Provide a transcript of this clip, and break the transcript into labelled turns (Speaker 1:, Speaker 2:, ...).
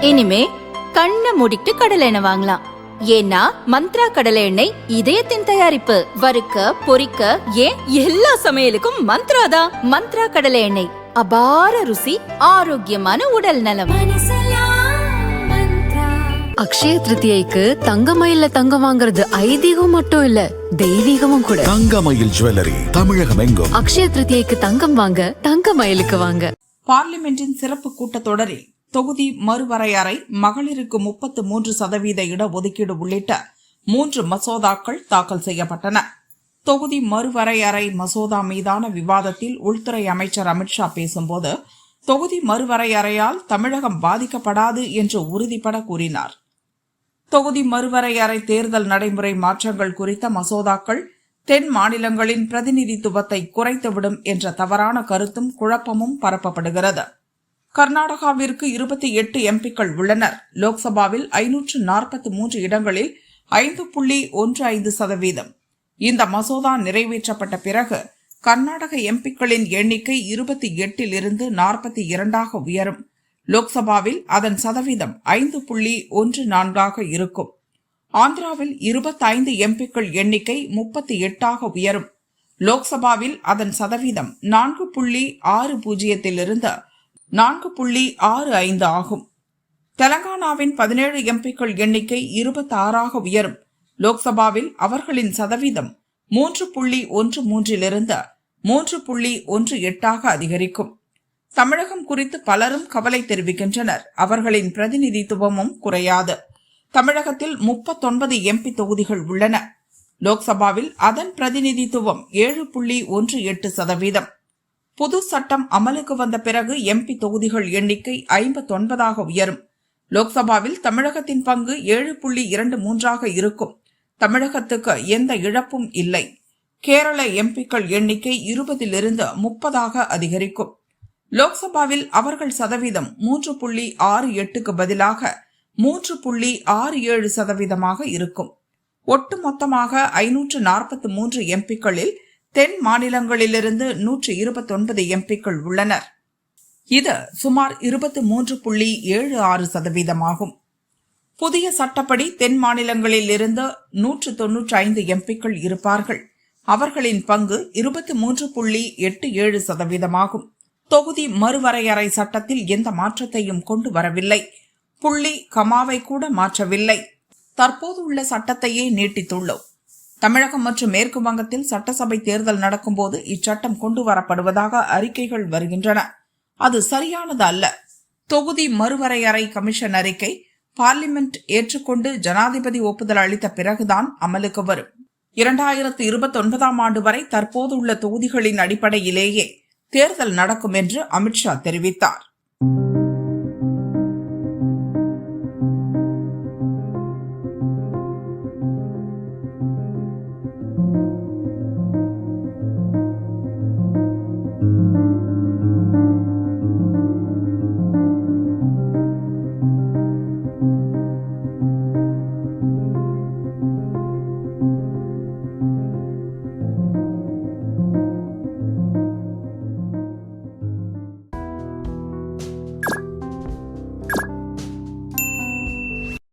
Speaker 1: இனிமே கண்ணை மூடிட்டு கடலை எண்ணெய் வாங்கலாம். ஏன்னா மந்த்ரா கடலை எண்ணெய் இதயத்தின் தயாரிப்பு. வறுக்க பொரிக்க ஏன் எல்லா சமையலுக்கும் மந்த்ரா தான். மந்த்ரா கடலை எண்ணெய், அபார ருசி, ஆரோக்கியமான உடல் நலம்.
Speaker 2: அக்ஷய திருத்தியைக்கு தங்கமயில்ல தங்கம் வாங்குறது ஐதீகம் மட்டும் இல்ல, தெய்வீகமும் கூட.
Speaker 3: தங்கமயில் ஜுவல்லரி தமிழகம் எங்கும்.
Speaker 2: அக்ஷய திருத்தியைக்கு தங்கம் வாங்க தங்கமயிலுக்கு வாங்க.
Speaker 4: பார்லிமெண்டின் சிறப்பு கூட்டத்தொடரில் தொகுதி மறுவரையறை, மகளிருக்கு 33% இடஒதுக்கீடு உள்ளிட்ட 3 மசோதாக்கள் தாக்கல் செய்யப்பட்டன. தொகுதி மறுவரையறை மசோதா மீதான விவாதத்தில் உள்துறை அமைச்சர் அமித்ஷா பேசும்போது, தொகுதி மறுவரையறையால் தமிழகம் பாதிக்கப்படாது என்று உறுதிபட கூறினார். தொகுதி மறுவரையறை தேர்தல் நடைமுறை மாற்றங்கள் குறித்த மசோதாக்கள் தென் மாநிலங்களின் பிரதிநிதித்துவத்தை குறைத்துவிடும் என்ற தவறான கருத்தும் குழப்பமும் பரப்பப்படுகிறது. கர்நாடகாவிற்கு 28 எம்பிக்கள் உள்ளனர். லோக்சபாவில் 543 இடங்களில் 5.15%. இந்த மசோதா நிறைவேற்றப்பட்ட பிறகு கர்நாடக எம்பிக்களின் எண்ணிக்கை 28 42 உயரும். லோக்சபாவில் அதன் சதவீதம் 5.14 இருக்கும். ஆந்திராவில் 25 எம்பிக்கள் எண்ணிக்கை 38 உயரும். லோக்சபாவில் அதன் சதவீதம் 4.60 4.65 ஆகும். தெலங்கானாவின் 17 எம்பிக்கள் எண்ணிக்கை 26 உயரும். லோக்சபாவில் அவர்களின் சதவீதம் 3.13 3.18 அதிகரிக்கும். தமிழகம் குறித்து பலரும் கவலை தெரிவிக்கின்றனர். அவர்களின் பிரதிநிதித்துவமும் குறையாது. தமிழகத்தில் 39 எம்பி தொகுதிகள் உள்ளன. லோக்சபாவில் அதன் பிரதிநிதித்துவம் 7.18%. புது சட்டம் அமலுக்கு வந்த பிறகு எம்பி தொகுதிகள் எண்ணிக்கை 59 உயரும். லோக்சபாவில் தமிழகத்தின் பங்கு 7.23 இருக்கும். தமிழகத்துக்கு எந்த இழப்பும் இல்லை. கேரள எம்பிக்கள் எண்ணிக்கை 20 30 அதிகரிக்கும். லோக்சபாவில் அவர்கள் சதவீதம் 3.68க்கு பதிலாக 3.67% இருக்கும். ஒட்டுமொத்தமாக 543 எம்பிக்களில் தென் மாநிலங்களிலிருந்து 129 எம்பிக்கள் உள்ளனர். இது சுமார் 23.76% ஆகும். புதிய சட்டப்படி தென் மாநிலங்களில் இருந்து 195 எம்பிக்கள் இருப்பார்கள். அவர்களின் பங்கு 23.87% ஆகும். தொகுதி மறுவரையறை சட்டத்தில் எந்த மாற்றத்தையும் கொண்டு வரவில்லை. புள்ளி கமாவை கூட மாற்றவில்லை. தற்போது உள்ள சட்டத்தையே நீட்டித்துள்ளோம். தமிழகம் மற்றும் மேற்கு வங்கத்தில் சட்டசபை தேர்தல் நடக்கும்போது இச்சட்டம் கொண்டு வரப்படுவதாக அறிக்கைகள் வருகின்றன. அது சரியானது அல்ல. தொகுதி மறுவரையறை கமிஷன் அறிக்கை பார்லிமெண்ட் ஏற்றுக்கொண்டு ஜனாதிபதி ஒப்புதல் அளித்த பிறகுதான் அமலுக்கு வரும். 2029 ஆண்டு வரை தற்போது உள்ள தொகுதிகளின் அடிப்படையிலேயே தேர்தல் நடக்கும் என்று அமித்ஷா தெரிவித்தார்.